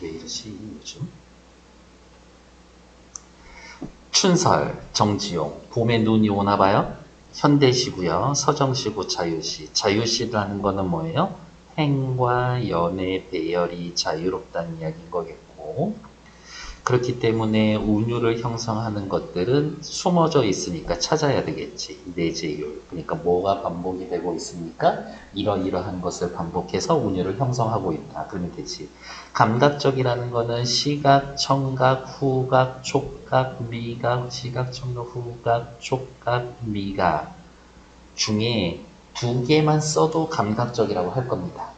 왜 이러지 요즘? 춘설, 정지용, 봄에 눈이 오나 봐요? 현대시고요. 서정시고 자유시. 자유시라는 거는 뭐예요? 행과 연애, 배열이 자유롭다는 이야기인 거겠고, 그렇기 때문에 운율을 형성하는 것들은 숨어져 있으니까 찾아야 되겠지. 내재율. 그러니까 뭐가 반복이 되고 있으니까 이러이러한 것을 반복해서 운율을 형성하고 있다. 그러면 되지. 감각적이라는 거는 시각, 청각, 후각, 촉각, 미각, 시각, 청각, 후각, 촉각, 미각 중에 두 개만 써도 감각적이라고 할 겁니다.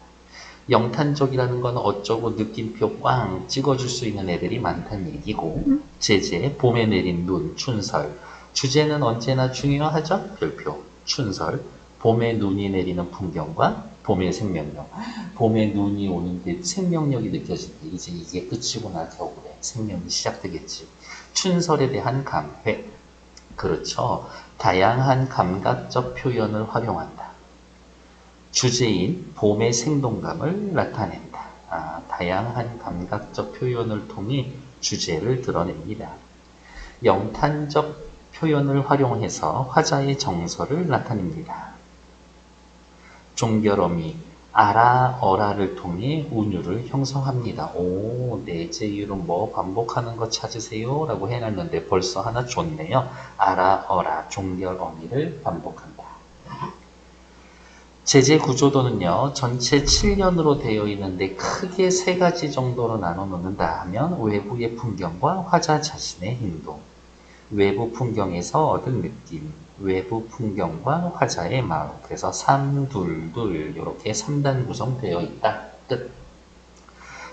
영탄적이라는 건 어쩌고 느낌표 꽝 찍어줄 수 있는 애들이 많다는 얘기고, 제재, 봄에 내린 눈, 춘설. 주제는 언제나 중요하죠? 별표, 춘설. 봄에 눈이 내리는 풍경과 봄의 생명력. 봄에 눈이 오는데 생명력이 느껴지는데 이제 이게 끝이구나 겨울에 생명이 시작되겠지. 춘설에 대한 감회. 그렇죠. 다양한 감각적 표현을 활용한다. 주제인 봄의 생동감을 나타낸다. 다양한 감각적 표현을 통해 주제를 드러냅니다. 영탄적 표현을 활용해서 화자의 정서를 나타냅니다. 종결어미 아라, 어라를 통해 운율을 형성합니다. 오, 내재율은 뭐 반복하는 거 찾으세요? 라고 해놨는데 벌써 하나 줬네요. 아라, 어라, 종결어미를 반복한다. 제재 구조도는요, 전체 7년으로 되어 있는데 크게 세 가지 정도로 나눠 놓는다 하면 외부의 풍경과 화자 자신의 행동, 외부 풍경에서 얻은 느낌, 외부 풍경과 화자의 마음. 그래서 3, 2, 2 이렇게 3단 구성되어 있다. 끝.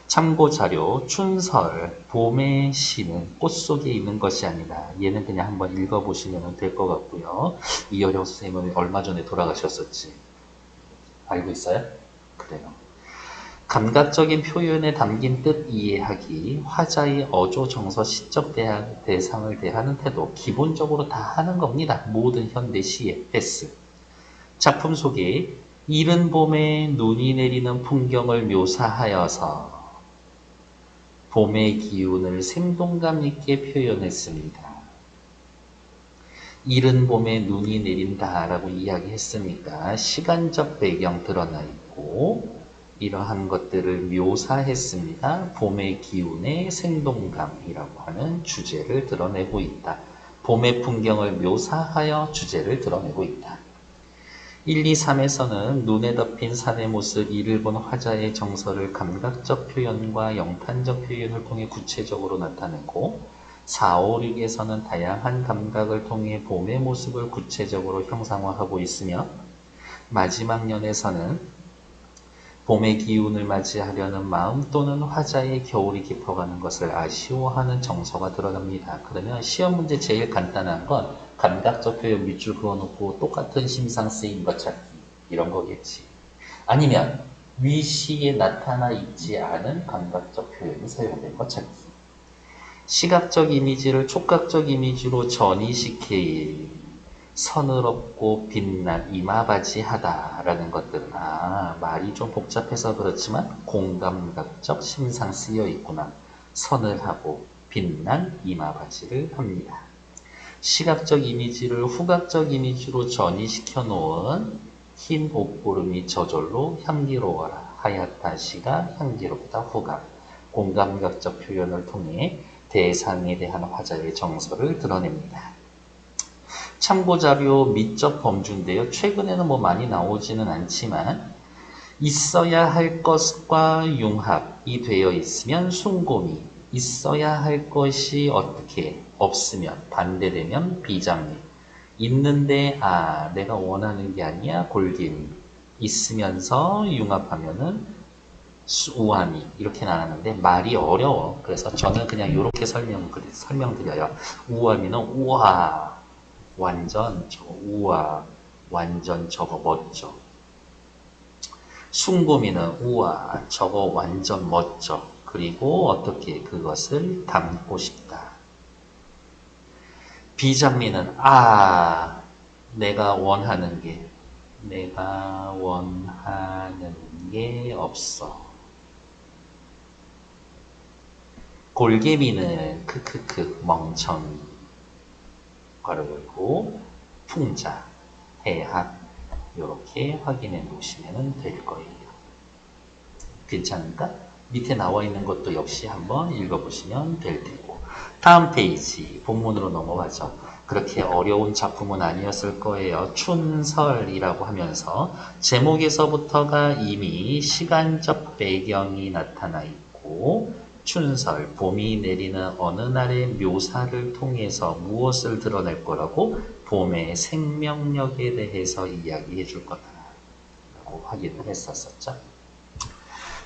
참고 자료, 춘설, 봄의 시는 꽃 속에 있는 것이 아니다. 얘는 그냥 한번 읽어보시면 될 것 같고요. 이효령 선생님은 얼마 전에 돌아가셨었지. 알고 있어요? 그래요. 감각적인 표현에 담긴 뜻 이해하기, 화자의 어조, 정서, 시적 대상을 대하는 태도, 기본적으로 다 하는 겁니다. 모든 현대 시의 패스. 작품 속에 이른 봄에 눈이 내리는 풍경을 묘사하여서 봄의 기운을 생동감 있게 표현했습니다. 이른 봄에 눈이 내린다라고 이야기했으니까 시간적 배경 드러나 있고 이러한 것들을 묘사했습니다. 봄의 기운의 생동감이라고 하는 주제를 드러내고 있다. 봄의 풍경을 묘사하여 주제를 드러내고 있다. 1, 2, 3에서는 눈에 덮인 산의 모습, 이를 본 화자의 정서를 감각적 표현과 영탄적 표현을 통해 구체적으로 나타내고 4, 5, 6에서는 다양한 감각을 통해 봄의 모습을 구체적으로 형상화하고 있으며 마지막 년에서는 봄의 기운을 맞이하려는 마음 또는 화자의 겨울이 깊어가는 것을 아쉬워하는 정서가 드러납니다. 그러면 시험 문제 제일 간단한 건 감각적 표현 밑줄 그어놓고 똑같은 심상 쓰인 것 찾기 이런 거겠지. 아니면 위시에 나타나 있지 않은 감각적 표현이 사용된 것 찾기. 시각적 이미지를 촉각적 이미지로 전이시킬 서늘없고 빛난 이마바지하다 라는 것들은 말이 좀 복잡해서 그렇지만 공감각적 심상 쓰여 있구나. 서늘하고 빛난 이마바지를 합니다. 시각적 이미지를 후각적 이미지로 전이시켜 놓은 흰 옷구름이 저절로 향기로워라. 하얗다 시가 향기롭다 후각. 공감각적 표현을 통해 대상에 대한 화자의 정서를 드러냅니다. 참고자료 미적 범주인데요. 최근에는 뭐 많이 나오지는 않지만 있어야 할 것과 융합이 되어 있으면 숭고미, 있어야 할 것이 어떻게 없으면 반대되면 비장미, 있는데 내가 원하는 게 아니야 골김, 있으면서 융합하면은 우함이 이렇게 나왔는데 말이 어려워. 그래서 저는 그냥 이렇게 설명드려요. 우함이는 우와 완전 저거 우와 완전 저거 멋져. 숭고미는 우와 저거 완전 멋져. 그리고 어떻게 그것을 담고 싶다. 비장미는 내가 원하는 게 없어. 골개미는 크크크 멍청이 괄호 열고 풍자 해학 이렇게 확인해 놓으시면 될 거예요. 괜찮을까? 밑에 나와 있는 것도 역시 한번 읽어보시면 될 테고. 다음 페이지 본문으로 넘어가죠. 그렇게 어려운 작품은 아니었을 거예요. 춘설이라고 하면서 제목에서부터가 이미 시간적 배경이 나타나 있고 춘설, 봄이 내리는 어느 날의 묘사를 통해서 무엇을 드러낼 거라고? 봄의 생명력에 대해서 이야기해 줄 거다라고 확인을 했었었죠.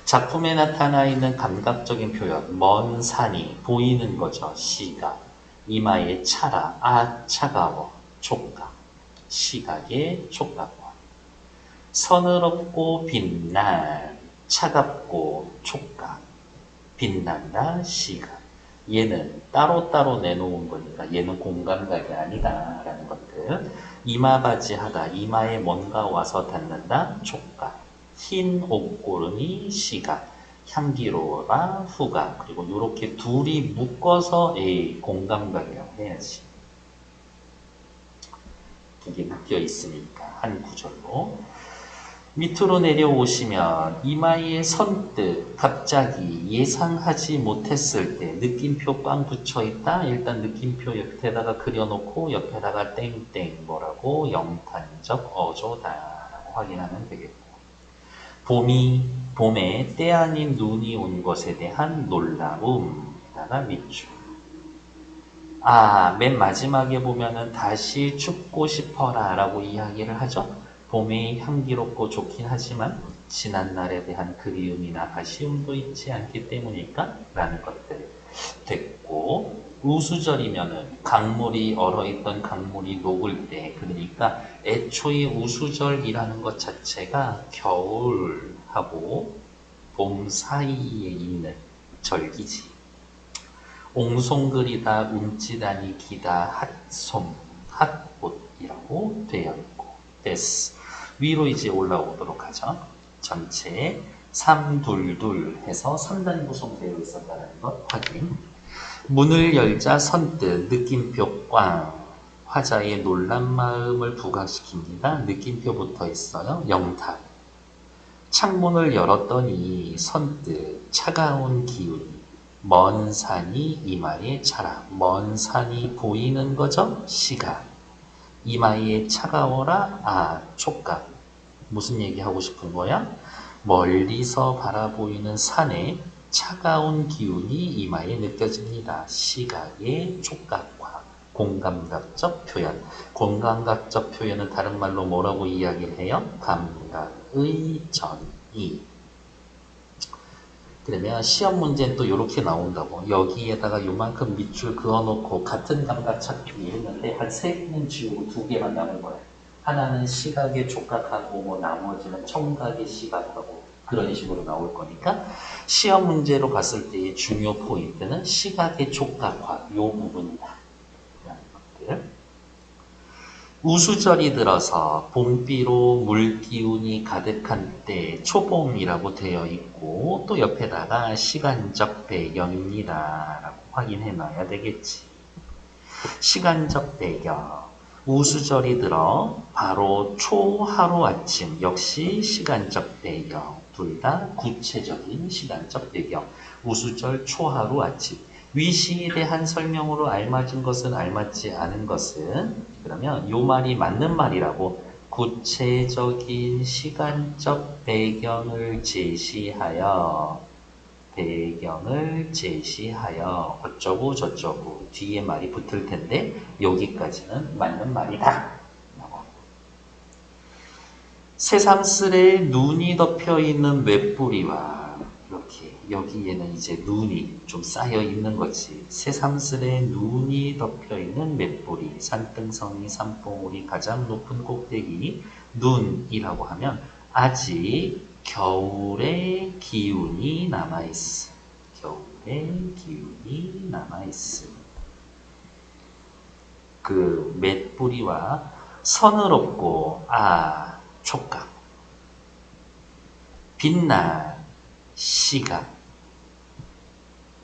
작품에 나타나 있는 감각적인 표현, 먼 산이 보이는 거죠. 시각, 이마에 차라, 아 차가워, 촉각, 시각의 촉각과 서늘없고 빛날, 차갑고 촉각, 빛난다, 시각. 얘는 따로따로 내놓은 거니까 얘는 공감각이 아니다라는 것들. 이마바지하다, 이마에 뭔가 와서 닿는다, 촉각. 흰 옷고름이 시각, 향기로워라 후각. 그리고 이렇게 둘이 묶어서 공감각이라고 해야지. 두 개 묶여 있으니까 한 구절로. 밑으로 내려오시면 이마에 선뜻 갑자기 예상하지 못했을 때 느낌표 꽝 붙여있다. 일단 느낌표 옆에다가 그려놓고 옆에다가 땡땡 뭐라고 영탄적 어조다라고 확인하면 되겠고, 봄에 때 아닌 눈이 온 것에 대한 놀라움에다가 밑줄. 맨 마지막에 보면은 다시 춥고 싶어라 라고 이야기를 하죠. 봄이 향기롭고 좋긴 하지만 지난 날에 대한 그리움이나 아쉬움도 있지 않기 때문일까? 라는 것들 됐고, 우수절이면은 강물이 얼어있던 강물이 녹을 때, 그러니까 애초에 우수절이라는 것 자체가 겨울하고 봄 사이에 있는 절기지. 옹송그리다, 움찌다니 기다, 핫솜, 핫꽃이라고 되어 있고, 됐어. 위로 이제 올라오도록 하죠. 전체 322 해서 3단 구성되어 있었다는 것 확인. 문을 열자 선뜻 느낌표 꽝. 화자의 놀란 마음을 부각시킵니다. 느낌표 붙어 있어요. 영탁. 창문을 열었더니 선뜻 차가운 기운이, 먼 산이 이마에 차라. 먼 산이 보이는 거죠. 시각. 이마에 차가워라. 촉각. 무슨 얘기하고 싶은 거야? 멀리서 바라보이는 산에 차가운 기운이 이마에 느껴집니다. 시각의 촉각과 공감각적 표현. 공감각적 표현은 다른 말로 뭐라고 이야기를 해요? 감각의 전이. 그러면 시험 문제는 또 이렇게 나온다고. 여기에다가 요만큼 밑줄 그어놓고 같은 감각 찾기 했는데 한 3개는 지우고 2개만 남은 거야. 하나는 시각의 촉각하고 뭐 나머지는 청각의 시각하고 그런 식으로 나올 거니까 시험 문제로 갔을 때의 중요 포인트는 시각의 촉각화 요 부분이다. 라는 것들. 우수절이 들어서 봄비로 물기운이 가득한 때 초봄이라고 되어 있고 또 옆에다가 시간적 배경입니다 라고 확인해 놔야 되겠지. 시간적 배경. 우수절이 들어 바로 초하루 아침 역시 시간적 배경. 둘 다 구체적인 시간적 배경. 우수절 초하루 아침. 위시에 대한 설명으로 알맞은 것은 알맞지 않은 것은, 그러면 요 말이 맞는 말이라고. 구체적인 시간적 배경을 제시하여 어쩌고 저쩌고 뒤에 말이 붙을 텐데 여기까지는 맞는 말이다. 새삼스레 눈이 덮여 있는 웹뿌리와 이렇게 여기에는 이제 눈이 좀 쌓여 있는 거지. 새삼스레 눈이 덮여 있는 맷뿌리, 산등성이 산봉우리 가장 높은 꼭대기 눈이라고 하면 아직 겨울의 기운이 남아있어. 겨울의 기운이 남아있어. 그 맷뿌리와 서늘없고 촉각, 빛날 시각,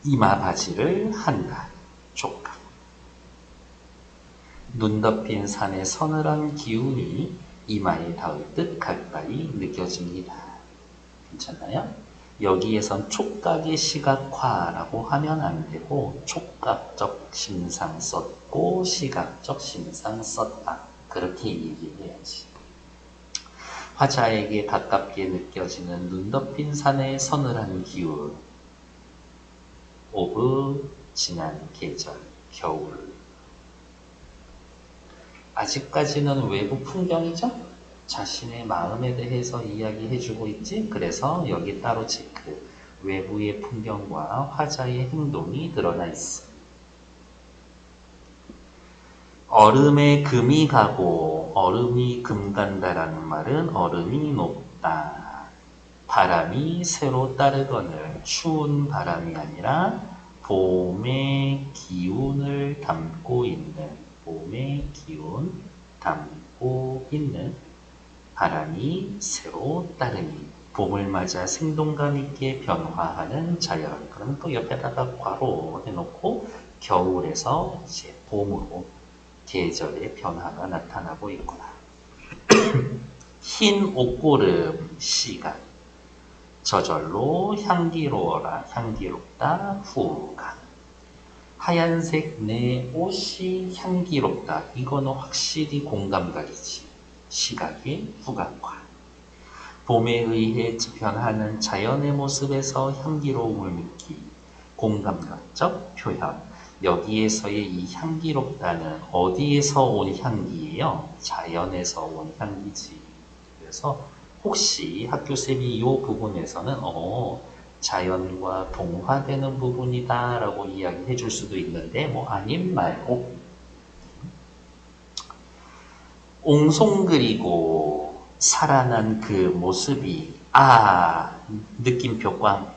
이마 바지를 한다. 촉감. 눈 덮인 산의 서늘한 기운이 이마에 닿을 듯 가까이 느껴집니다. 괜찮나요? 여기에선 촉각의 시각화라고 하면 안 되고 촉각적 심상 썼고 시각적 심상 썼다. 그렇게 얘기해야지. 화자에게 가깝게 느껴지는 눈 덮인 산의 서늘한 기운. 오브 지난 계절, 겨울. 아직까지는 외부 풍경이죠? 자신의 마음에 대해서 이야기해주고 있지? 그래서 여기 따로 체크. 외부의 풍경과 화자의 행동이 드러나 있어. 얼음에 금이 가고 얼음이 금 간다라는 말은 얼음이 높다. 바람이 새로 따르거늘 추운 바람이 아니라 봄의 기운을 담고 있는 봄의 기운 담고 있는 바람이 새로 따르니 봄을 맞아 생동감 있게 변화하는 자연. 그럼 또 옆에다가 괄호 해놓고 겨울에서 이제 봄으로 계절의 변화가 나타나고 있구나. 흰 옷고름 시간. 저절로 향기로워라 향기롭다 후감. 하얀색 내 옷이 향기롭다. 이거는 확실히 공감각이지. 시각의 후각과 봄에 의해 변하는 자연의 모습에서 향기로움을 느끼 공감각적 표현. 여기에서의 이 향기롭다는 어디에서 온 향기예요? 자연에서 온 향기지. 그래서 혹시 학교쌤이 이 부분에서는 자연과 동화되는 부분이다 라고 이야기해 줄 수도 있는데 뭐 아님 말고 옹송그리고 살아난 그 모습이 느낌표 꽝.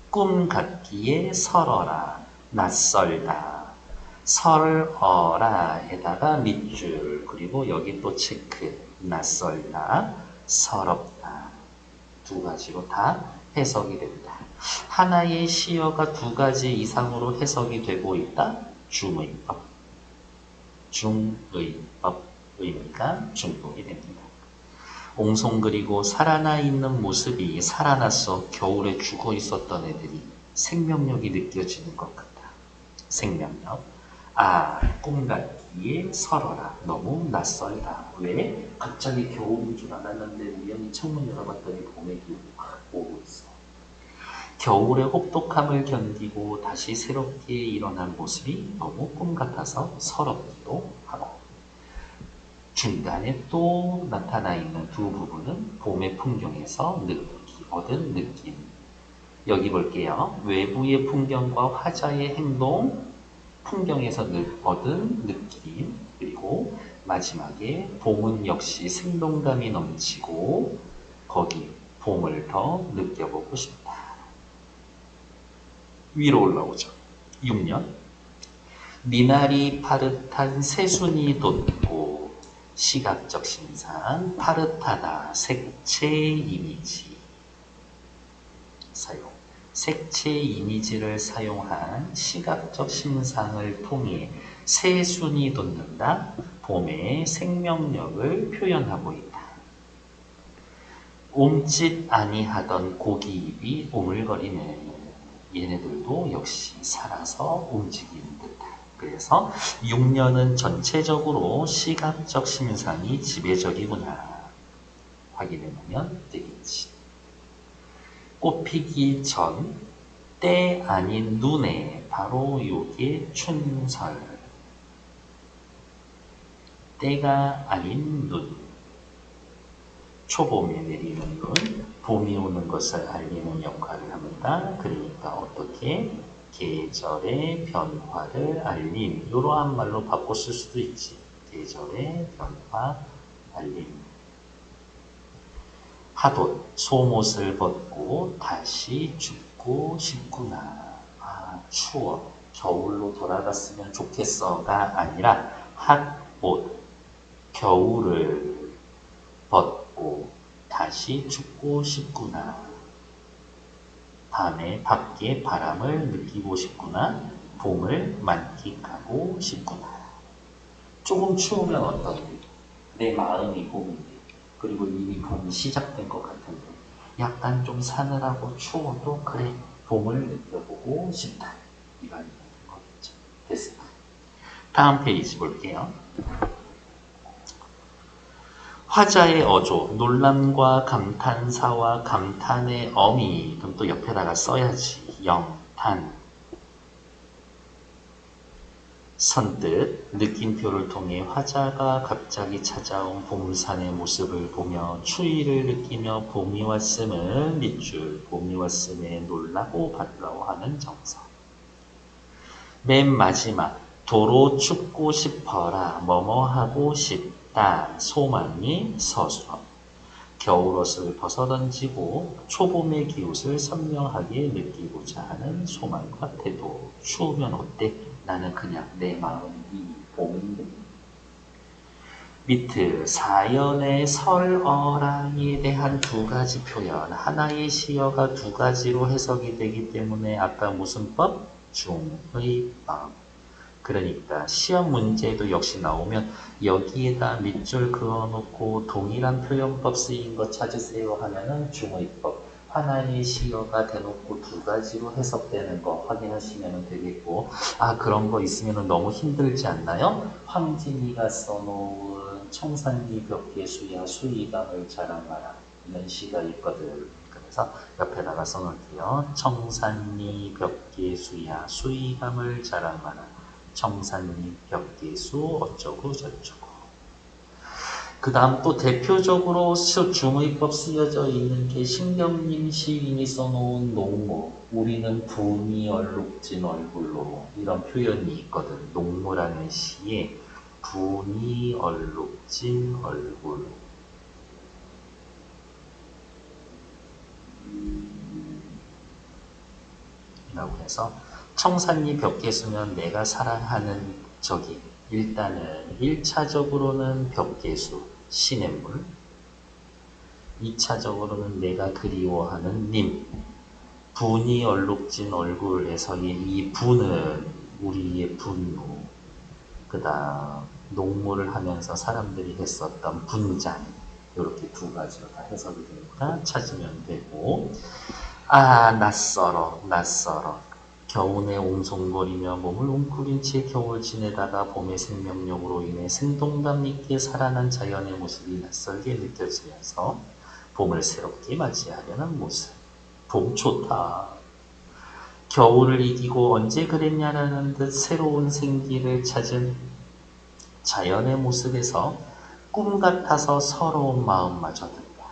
꿈 같기에 설어라 낯설다. 설어라에다가 밑줄 그리고 여기 또 체크. 낯설다 서럽다. 두 가지로 다 해석이 된다. 하나의 시어가 두 가지 이상으로 해석이 되고 있다. 중의법. 중의법 의미가 중복이 됩니다. 옹송그리고 살아나 있는 모습이 살아났어. 겨울에 죽어 있었던 애들이 생명력이 느껴지는 것 같다. 생명력. 꿈 같기에 설어라. 너무 낯설다. 왜? 갑자기 겨울인 줄 알았는데 우연히 창문 열어봤더니 봄의 기운이 확 오고 있어. 겨울의 혹독함을 견디고 다시 새롭게 일어난 모습이 너무 꿈 같아서 서럽기도 하고. 중간에 또 나타나 있는 두 부분은 봄의 풍경에서 얻은 느낌. 여기 볼게요. 외부의 풍경과 화자의 행동, 풍경에서 얻은 느낌, 그리고 마지막에 봄은 역시 생동감이 넘치고 거기 봄을 더 느껴보고 싶다. 위로 올라오죠. 6년. 미나리 파릇한 새순이 돋고 시각적 심상 파릇하다 색채 이미지 사용. 색채 이미지를 사용한 시각적 심상을 통해 새순이 돋는다. 봄의 생명력을 표현하고 있다. 옴짓 아니하던 고기잎이 오물거리는 얘네들도 역시 살아서 움직이는 듯한. 그래서 6년은 전체적으로 시각적 심상이 지배적이구나. 확인해보면 되겠지. 꽃피기 전, 때 아닌 눈에 바로 요게 춘설. 때가 아닌 눈. 초봄에 내리는 눈, 봄이 오는 것을 알리는 역할을 합니다. 그러니까 어떻게? 계절의 변화를 알림. 이러한 말로 바꿔 쓸 수도 있지. 계절의 변화, 알림. 하돗, 속옷을 벗고 다시 죽고 싶구나. 추워. 겨울로 돌아갔으면 좋겠어가 아니라 핫옷, 겨울을 벗고 다시 죽고 싶구나. 다음에 밖에 바람을 느끼고 싶구나. 봄을 만끽하고 싶구나. 조금 추우면 어떠게? 내 마음이 봄인데, 그리고 이미 봄이 시작된 것 같은데, 약간 좀 사늘하고 추워도 그래, 봄을 느껴보고 싶다. 이런 거겠죠. 됐어요. 다음 페이지 볼게요. 화자의 어조, 논란과 감탄사와 감탄의 어미, 그럼 또 옆에다가 써야지. 영탄. 선뜻 느낌표를 통해 화자가 갑자기 찾아온 봄산의 모습을 보며 추위를 느끼며 봄이 왔음을 밑줄, 봄이 왔음에 놀라고 반가워하는 정서. 맨 마지막, 도로 춥고 싶어라, 뭐뭐 하고 싶다, 소망이 서술어. 겨울옷을 벗어던지고 초봄의 기웃을 선명하게 느끼고자 하는 소망과 태도. 추우면 어때? 나는 그냥 내 마음이 봄인데. 밑에 사연의 설어랑에 대한 두 가지 표현. 하나의 시어가 두 가지로 해석이 되기 때문에 아까 무슨 법? 중의법. 그러니까 시험 문제도 역시 나오면 여기에다 밑줄 그어놓고 동일한 표현법 쓰인 거 찾으세요 하면은 중의법. 하나의 시어가 대놓고 두 가지로 해석되는 거 확인하시면 되겠고, 아 그런 거 있으면 너무 힘들지 않나요? 황진이가 써놓은 청산리 벽계수야 수의감을 자랑하라 이런 시가 있거든. 그래서 옆에다가 써놓을게요. 청산리 벽계수야 수의감을 자랑하라. 청산리 벽계수 어쩌고 저쩌고. 그 다음 또 대표적으로 중의법 쓰여져 있는 게 신경림 시인이 써놓은 농모. 우리는 분이 얼룩진 얼굴로 이런 표현이 있거든. 농모라는 시에 분이 얼룩진 얼굴. 라고 해서 청산리 벽계수면 내가 사랑하는 저기 일단은 1차적으로는 벽계수 시냇물, 2차적으로는 내가 그리워하는 님, 분이 얼룩진 얼굴에서의 이 분은 우리의 분노, 그 다음 농모를 하면서 사람들이 했었던 분장, 이렇게 두 가지로 다 해석이 되니까 찾으면 되고, 아 낯설어 낯설어 겨우내 옹송거리며 몸을 웅크린 채 겨울 지내다가 봄의 생명력으로 인해 생동감 있게 살아난 자연의 모습이 낯설게 느껴지면서 봄을 새롭게 맞이하려는 모습. 봄 좋다. 겨울을 이기고 언제 그랬냐라는 듯 새로운 생기를 찾은 자연의 모습에서 꿈 같아서 서러운 마음마저 든다.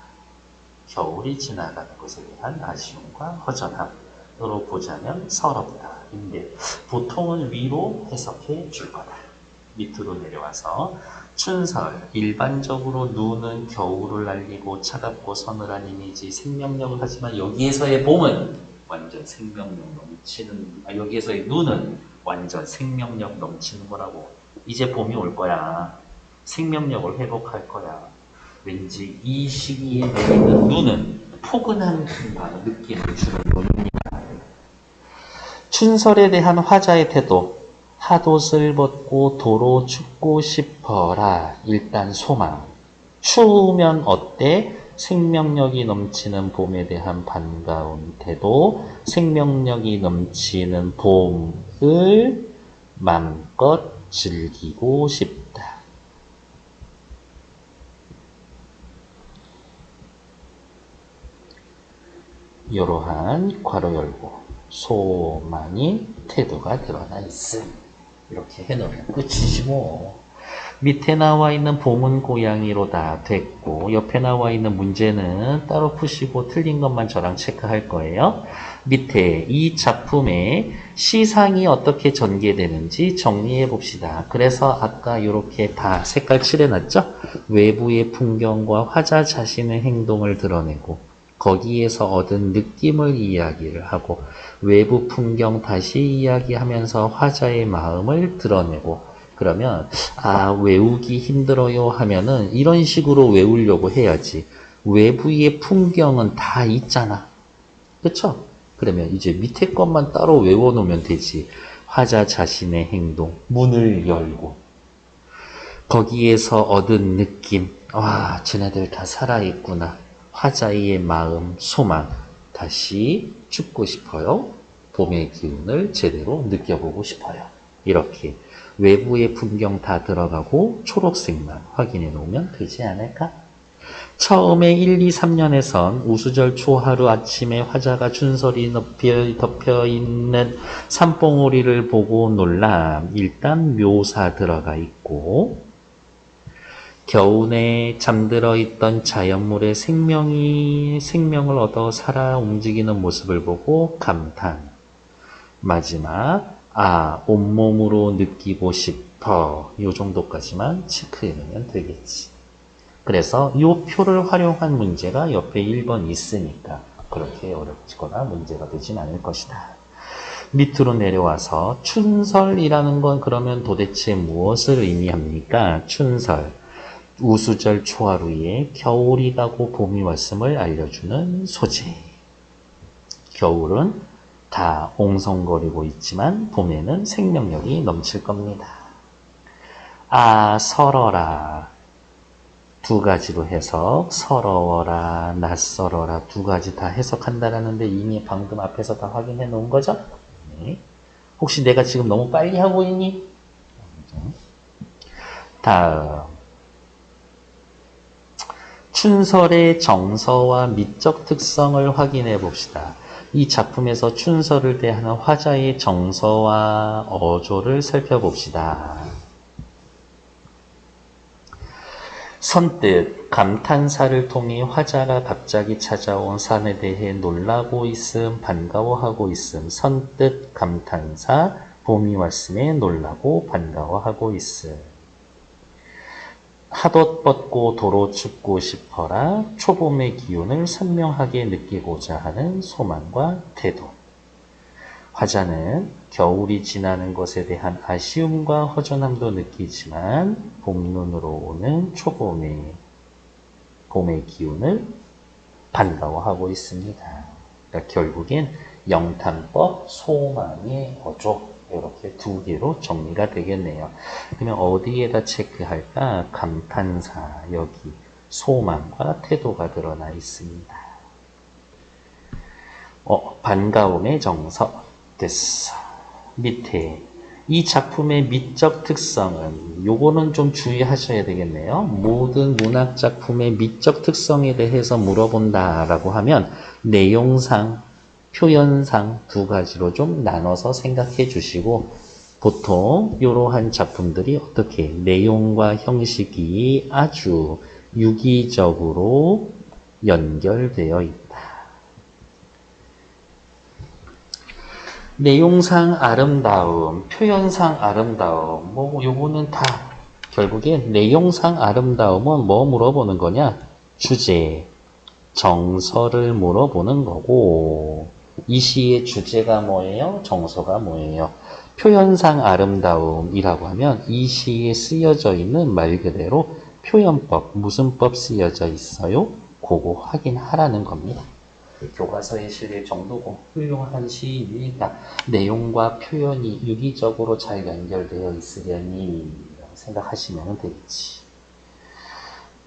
겨울이 지나가는 것에 대한 아쉬움과 허전함으로 보자면 서럽다. 인데 보통은 위로 해석해 줄 거다. 밑으로 내려와서 춘설, 일반적으로 눈은 겨울을 날리고 차갑고 서늘한 이미지, 생명력을 하지만 여기에서의 봄은 완전 생명력 넘치는, 여기에서의 눈은 완전 생명력 넘치는 거라고. 이제 봄이 올 거야. 생명력을 회복할 거야. 왠지 이 시기에 내리는 눈은 포근한 느낌을 주는 눈입니다. 춘설에 대한 화자의 태도. 핫옷을 벗고 도로 춥고 싶어라. 일단 소망. 추우면 어때? 생명력이 넘치는 봄에 대한 반가운 태도. 생명력이 넘치는 봄을 마음껏 즐기고 싶다. 이러한 괄호 열고 소망이 태도가 드러나 있음. 이렇게 해놓으면 끝이지 뭐. 밑에 나와 있는 봄은 고양이로다 됐고, 옆에 나와 있는 문제는 따로 푸시고 틀린 것만 저랑 체크할 거예요. 밑에 이 작품의 시상이 어떻게 전개되는지 정리해 봅시다. 그래서 아까 이렇게 다 색깔 칠해놨죠? 외부의 풍경과 화자 자신의 행동을 드러내고 거기에서 얻은 느낌을 이야기를 하고 외부 풍경 다시 이야기하면서 화자의 마음을 드러내고, 그러면 아 외우기 힘들어요 하면은 이런 식으로 외우려고 해야지. 외부의 풍경은 다 있잖아. 그쵸? 그러면 이제 밑에 것만 따로 외워놓으면 되지. 화자 자신의 행동, 문을 열고 거기에서 얻은 느낌, 와, 쟤네들 다 살아있구나. 화자의 마음, 소망, 다시 죽고 싶어요. 봄의 기운을 제대로 느껴보고 싶어요. 이렇게 외부의 풍경 다 들어가고 초록색만 확인해 놓으면 되지 않을까? 처음에 1, 2, 3년에선 우수절 초하루 아침에 화자가 춘설이 덮여있는 산봉우리를 보고 놀라. 일단 묘사 들어가 있고 겨우내 잠들어 있던 자연물의 생명을 얻어 살아 움직이는 모습을 보고 감탄. 마지막 온몸으로 느끼고 싶어. 요 정도까지만 체크해 놓으면 되겠지. 그래서 이 표를 활용한 문제가 옆에 1번 있으니까 그렇게 어렵거나 문제가 되진 않을 것이다. 밑으로 내려와서 춘설이라는 건 그러면 도대체 무엇을 의미합니까? 춘설, 우수절 초하루에 겨울이 가고 봄이 왔음을 알려주는 소재. 겨울은 다 옹성거리고 있지만 봄에는 생명력이 넘칠 겁니다. 설어라. 두 가지로 해석, 서러워라, 낯설어라 두 가지 다 해석한다라는데 이미 방금 앞에서 다 확인해 놓은 거죠? 네. 혹시 내가 지금 너무 빨리 하고 있니? 다음, 춘설의 정서와 미적 특성을 확인해 봅시다. 이 작품에서 춘설을 대하는 화자의 정서와 어조를 살펴봅시다. 선뜻 감탄사를 통해 화자가 갑자기 찾아온 산에 대해 놀라고 있음, 반가워하고 있음. 선뜻 감탄사, 봄이 왔음에 놀라고 반가워하고 있음. 하옷 벗고 도로 춥고 싶어라. 초봄의 기운을 선명하게 느끼고자 하는 소망과 태도. 화자는 겨울이 지나는 것에 대한 아쉬움과 허전함도 느끼지만 봄눈으로 오는 봄의 기운을 반가워하고 있습니다. 그러니까 결국엔 영탄법, 소망의 어조 이렇게 두 개로 정리가 되겠네요. 그러면 어디에다 체크할까? 감탄사, 여기 소망과 태도가 드러나 있습니다. 반가움의 정서 됐어. 밑에 이 작품의 미적 특성은 요거는 좀 주의하셔야 되겠네요. 모든 문학 작품의 미적 특성에 대해서 물어본다 라고 하면 내용상, 표현상 두 가지로 좀 나눠서 생각해 주시고 보통 이러한 작품들이 어떻게 내용과 형식이 아주 유기적으로 연결되어 있다. 내용상 아름다움, 표현상 아름다움, 요거는 다 결국에 내용상 아름다움은 뭐 물어보는 거냐? 주제, 정서를 물어보는 거고, 이 시의 주제가 뭐예요? 정서가 뭐예요? 표현상 아름다움이라고 하면 이 시에 쓰여져 있는 말 그대로 표현법, 무슨 법 쓰여져 있어요? 그거 확인하라는 겁니다. 교과서에 실릴 정도고 훌륭한 시입니다. 내용과 표현이 유기적으로 잘 연결되어 있으려니 생각하시면 되겠지.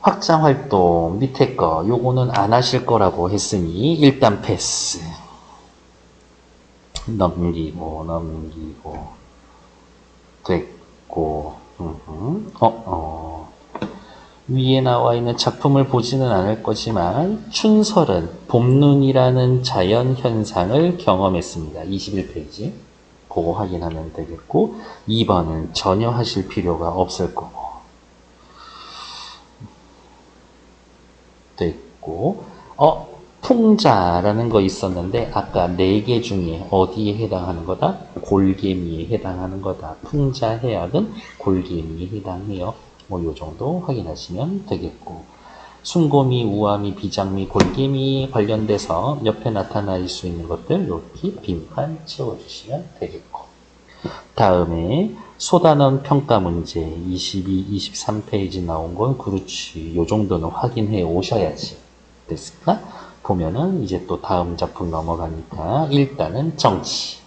확장활동 밑에 거 요거는 안 하실 거라고 했으니 일단 패스. 넘기고 됐고 위에 나와 있는 작품을 보지는 않을 거지만 춘설은 봄눈이라는 자연 현상을 경험했습니다. 21페이지 그거 확인하면 되겠고 2번은 전혀 하실 필요가 없을 거고 됐고 풍자라는 거 있었는데 아까 4개 중에 어디에 해당하는 거다? 골개미에 해당하는 거다. 풍자 해악은 골개미에 해당해요. 요 정도 확인하시면 되겠고 순고미, 우아미, 비장미, 골개미 관련돼서 옆에 나타날 수 있는 것들 이렇게 빈칸 채워주시면 되겠고 다음에 소단원 평가 문제 22, 23페이지 나온 건 그렇지 요 정도는 확인해 오셔야지 됐을까? 보면은 이제 또 다음 작품 넘어가니까 일단은 정치.